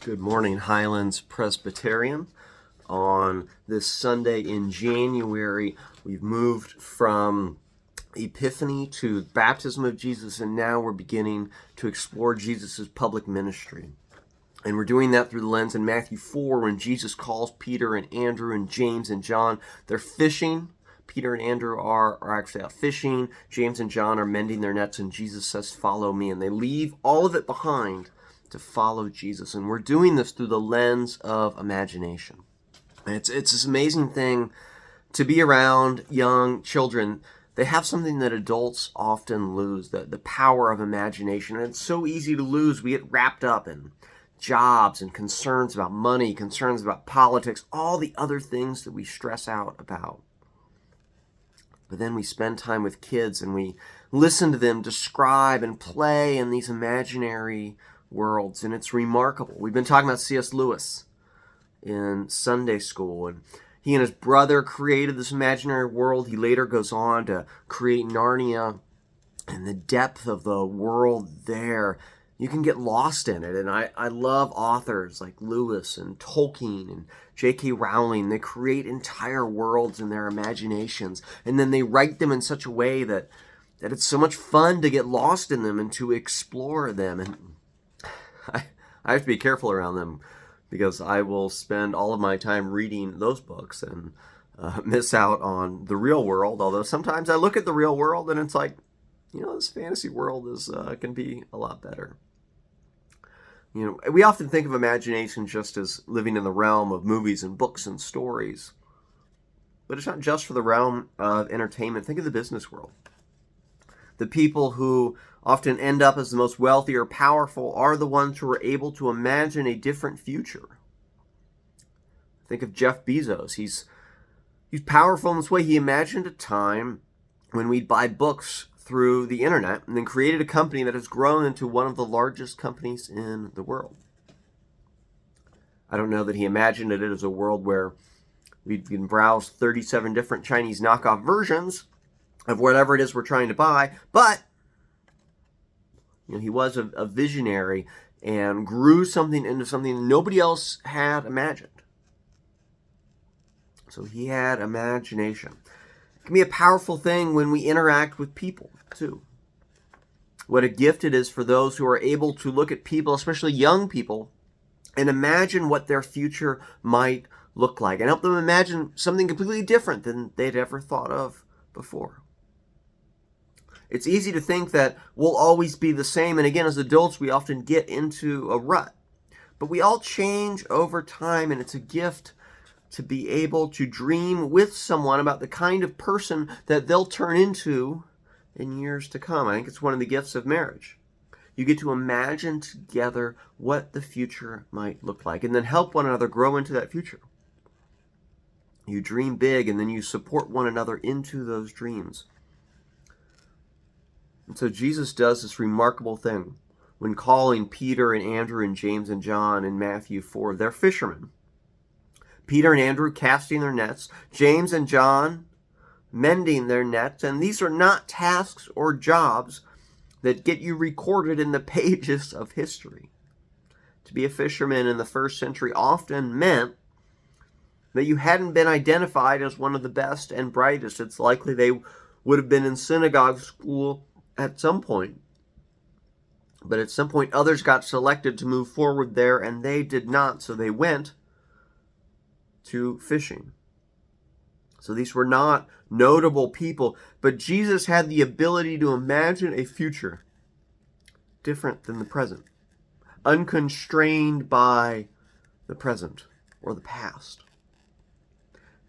Good morning, Highlands Presbyterian. On this Sunday in January, we've moved from Epiphany to baptism of Jesus, and now we're beginning to explore Jesus' public ministry. And we're doing that through the lens in Matthew 4 when Jesus calls Peter and Andrew and James and John. They're fishing. Peter and Andrew are actually out fishing. James and John are mending their nets, and Jesus says, "Follow me." And they leave all of it behind to follow Jesus. And we're doing this through the lens of imagination. And it's this amazing thing to be around young children. They have something that adults often lose, the power of imagination. And it's so easy to lose. We get wrapped up in jobs and concerns about money, concerns about politics, all the other things that we stress out about. But then we spend time with kids and we listen to them describe and play in these imaginary worlds, and it's remarkable. We've been talking about C.S. Lewis in Sunday school, and he and his brother created this imaginary world. He later goes on to create Narnia, and the depth of the world there, you can get lost in it. And I love authors like Lewis and Tolkien and J.K. Rowling. They create entire worlds in their imaginations, and then they write them in such a way that it's so much fun to get lost in them and to explore them. And I have to be careful around them because I will spend all of my time reading those books and miss out on the real world. Although sometimes I look at the real world and it's like, this fantasy world can be a lot better. We often think of imagination just as living in the realm of movies and books and stories. But it's not just for the realm of entertainment. Think of the business world. The people who often end up as the most wealthy or powerful are the ones who are able to imagine a different future. Think of Jeff Bezos. He's powerful in this way. He imagined a time when we'd buy books through the internet and then created a company that has grown into one of the largest companies in the world. I don't know that he imagined it as a world where we can browse 37 different Chinese knockoff versions of whatever it is we're trying to buy, but he was a visionary and grew something into something nobody else had imagined. So he had imagination. It can be a powerful thing when we interact with people, too. What a gift it is for those who are able to look at people, especially young people, and imagine what their future might look like and help them imagine something completely different than they'd ever thought of before. It's easy to think that we'll always be the same, and again, as adults, we often get into a rut. But we all change over time, and it's a gift to be able to dream with someone about the kind of person that they'll turn into in years to come. I think it's one of the gifts of marriage. You get to imagine together what the future might look like, and then help one another grow into that future. You dream big, and then you support one another into those dreams. And so Jesus does this remarkable thing when calling Peter and Andrew and James and John in Matthew 4. They're fishermen. Peter and Andrew casting their nets, James and John mending their nets. And these are not tasks or jobs that get you recorded in the pages of history. To be a fisherman in the first century often meant that you hadn't been identified as one of the best and brightest. It's likely they would have been in synagogue school at some point. But at some point, others got selected to move forward there, and they did not, so they went to fishing. So these were not notable people, but Jesus had the ability to imagine a future different than the present, unconstrained by the present or the past.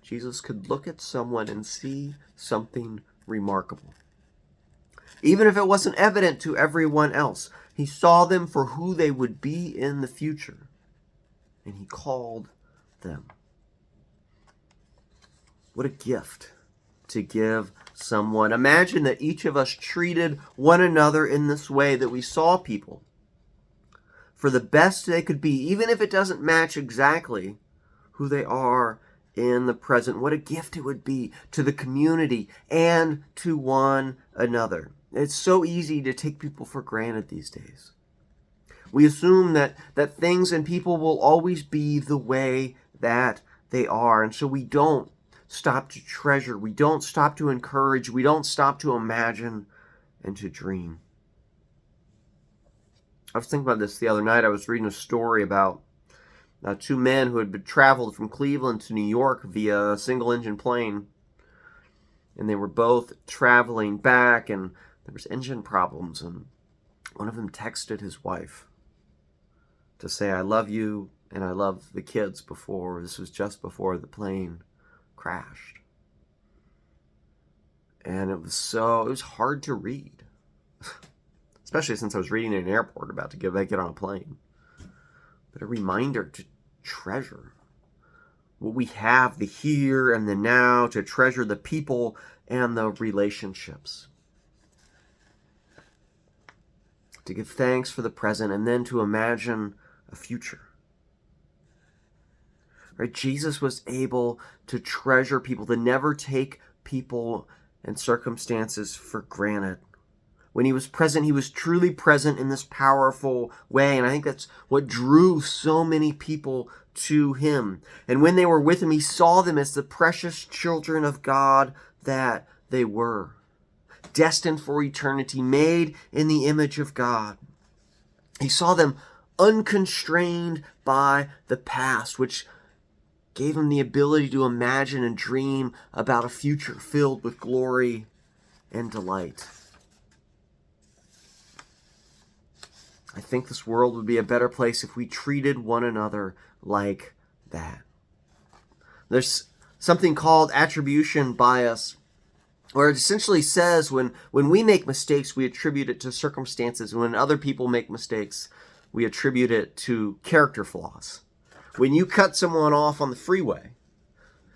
Jesus could look at someone and see something remarkable. Even if it wasn't evident to everyone else, he saw them for who they would be in the future, and he called them. What a gift to give someone. Imagine that each of us treated one another in this way, that we saw people for the best they could be, even if it doesn't match exactly who they are in the present. What a gift it would be to the community and to one another. It's so easy to take people for granted these days. We assume that things and people will always be the way that they are. And so we don't stop to treasure. We don't stop to encourage. We don't stop to imagine and to dream. I was thinking about this the other night. I was reading a story about two men who had been traveled from Cleveland to New York via a single-engine plane. And they were both traveling back, and there was engine problems. And one of them texted his wife to say, "I love you and I love the kids," before, this was just before the plane crashed. And it was hard to read. Especially since I was reading in an airport about to get on a plane. But a reminder to treasure what we have, the here and the now, to treasure the people and the relationships. To give thanks for the present and then to imagine a future. Right? Jesus was able to treasure people, to never take people and circumstances for granted. When he was present, he was truly present in this powerful way. And I think that's what drew so many people to him. And when they were with him, he saw them as the precious children of God that they were. Destined for eternity, made in the image of God. He saw them unconstrained by the past, which gave him the ability to imagine and dream about a future filled with glory and delight. I think this world would be a better place if we treated one another like that. There's something called attribution bias, where it essentially says when we make mistakes, we attribute it to circumstances. And when other people make mistakes, we attribute it to character flaws. When you cut someone off on the freeway,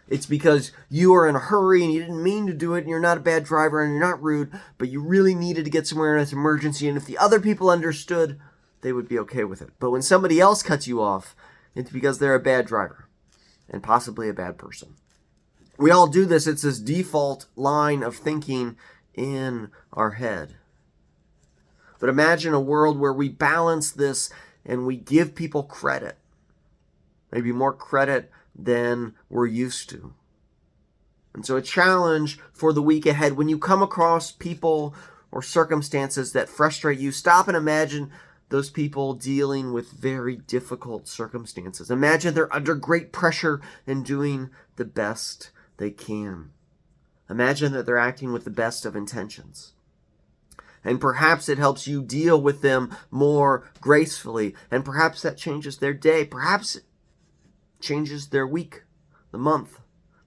it's because you are in a hurry and you didn't mean to do it, and you're not a bad driver and you're not rude, but you really needed to get somewhere in an emergency. And if the other people understood, they would be okay with it. But when somebody else cuts you off, it's because they're a bad driver and possibly a bad person. We all do this. It's this default line of thinking in our head. But imagine a world where we balance this and we give people credit. Maybe more credit than we're used to. And so a challenge for the week ahead: when you come across people or circumstances that frustrate you, stop and imagine those people dealing with very difficult circumstances. Imagine they're under great pressure and doing the best they can. Imagine that they're acting with the best of intentions. And perhaps it helps you deal with them more gracefully. And perhaps that changes their day. Perhaps it changes their week, the month,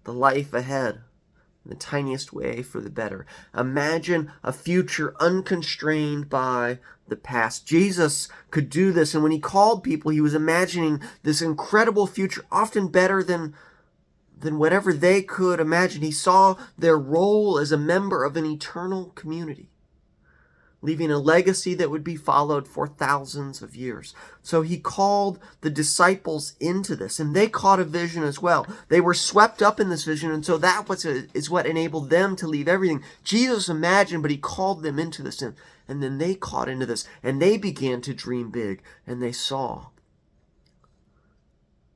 the life ahead, in the tiniest way for the better. Imagine a future unconstrained by the past. Jesus could do this, and when he called people, he was imagining this incredible future, often better than whatever they could imagine. He saw their role as a member of an eternal community, leaving a legacy that would be followed for thousands of years. So he called the disciples into this, and they caught a vision as well. They were swept up in this vision, and so that is what enabled them to leave everything. Jesus imagined, but he called them into this, and then they caught into this, and they began to dream big, and they saw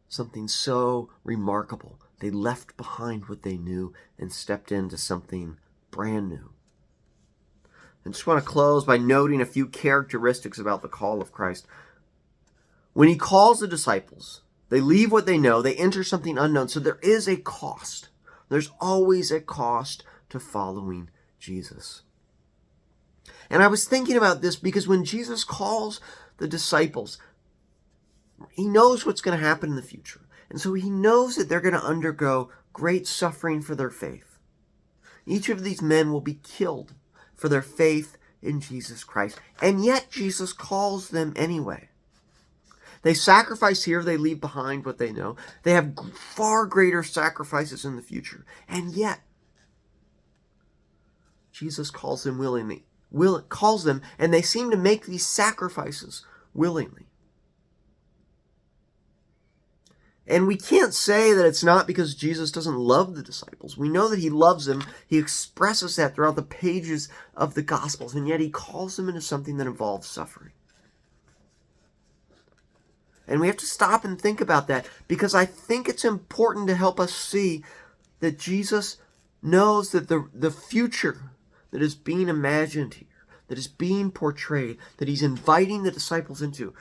something so remarkable. They left behind what they knew and stepped into something brand new. I just want to close by noting a few characteristics about the call of Christ. When he calls the disciples, they leave what they know, they enter something unknown. So there is a cost. There's always a cost to following Jesus. And I was thinking about this because when Jesus calls the disciples, he knows what's going to happen in the future. And so he knows that they're going to undergo great suffering for their faith. Each of these men will be killed for their faith in Jesus Christ. And yet Jesus calls them anyway. They sacrifice here, they leave behind what they know. They have far greater sacrifices in the future. And yet Jesus calls them willingly. Calls them, and they seem to make these sacrifices willingly. And we can't say that it's not because Jesus doesn't love the disciples. We know that he loves them. He expresses that throughout the pages of the Gospels, and yet he calls them into something that involves suffering. And we have to stop and think about that, because I think it's important to help us see that Jesus knows that the future that is being imagined here, that is being portrayed, that he's inviting the disciples into,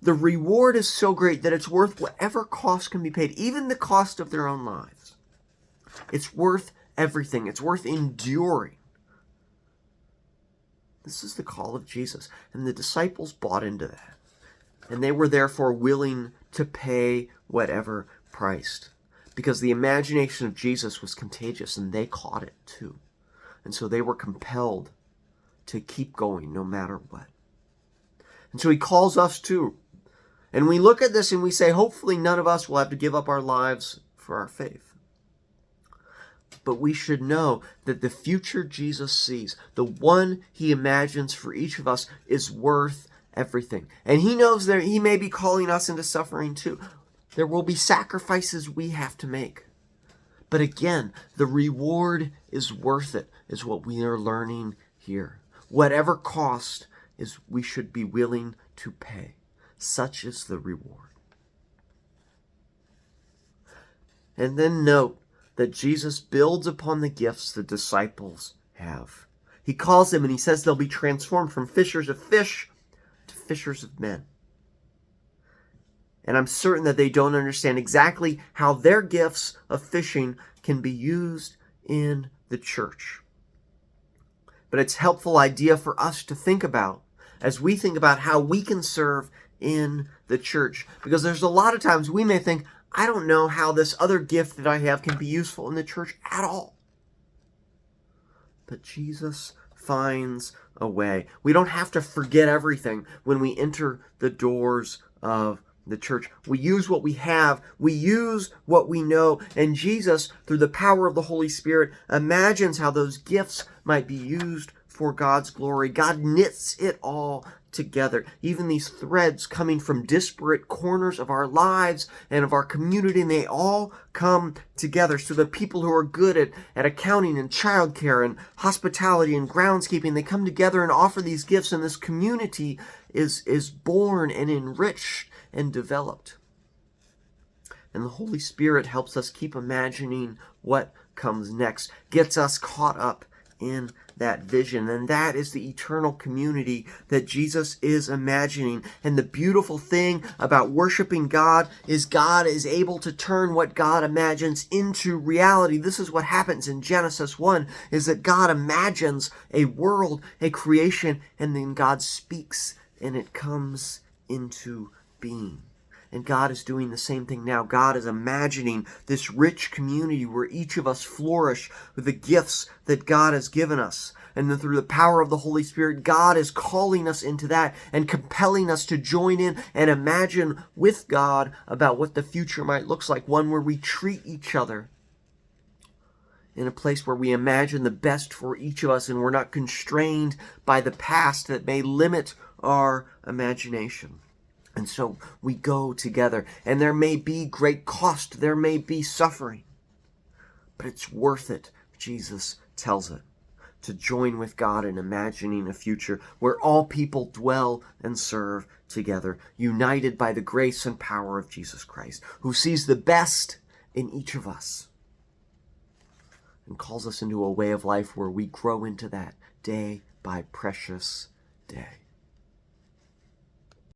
the reward is so great that it's worth whatever cost can be paid, even the cost of their own lives. It's worth everything. It's worth enduring. This is the call of Jesus, and the disciples bought into that. And they were therefore willing to pay whatever price, because the imagination of Jesus was contagious, and they caught it too. And so they were compelled to keep going no matter what. And so he calls us too. And we look at this and we say, hopefully none of us will have to give up our lives for our faith. But we should know that the future Jesus sees, the one he imagines for each of us, is worth everything. And he knows that he may be calling us into suffering too. There will be sacrifices we have to make. But again, the reward is worth it, is what we are learning here. Whatever cost is we should be willing to pay. Such is the reward. And then note that Jesus builds upon the gifts the disciples have. He calls them and he says they'll be transformed from fishers of fish to fishers of men. And I'm certain that they don't understand exactly how their gifts of fishing can be used in the church. But it's a helpful idea for us to think about as we think about how we can serve in the church. Because there's a lot of times we may think, I don't know how this other gift that I have can be useful in the church at all. But Jesus finds a way. We don't have to forget everything when we enter the doors of the church. We use what we have. We use what we know. And Jesus, through the power of the Holy Spirit, imagines how those gifts might be used for God's glory. God knits it all together. Even these threads coming from disparate corners of our lives and of our community, and they all come together. So the people who are good at accounting and childcare and hospitality and groundskeeping, they come together and offer these gifts, and this community is born and enriched and developed. And the Holy Spirit helps us keep imagining what comes next, gets us caught up in that vision. And that is the eternal community that Jesus is imagining. And the beautiful thing about worshiping God is able to turn what God imagines into reality. This is what happens in Genesis 1, is that God imagines a world, a creation, and then God speaks and it comes into being. And God is doing the same thing now. God is imagining this rich community where each of us flourish with the gifts that God has given us. And then through the power of the Holy Spirit, God is calling us into that and compelling us to join in and imagine with God about what the future might look like. One where we treat each other in a place where we imagine the best for each of us and we're not constrained by the past that may limit our imagination. And so we go together, and there may be great cost, there may be suffering, but it's worth it, Jesus tells it, to join with God in imagining a future where all people dwell and serve together, united by the grace and power of Jesus Christ, who sees the best in each of us and calls us into a way of life where we grow into that day by precious day.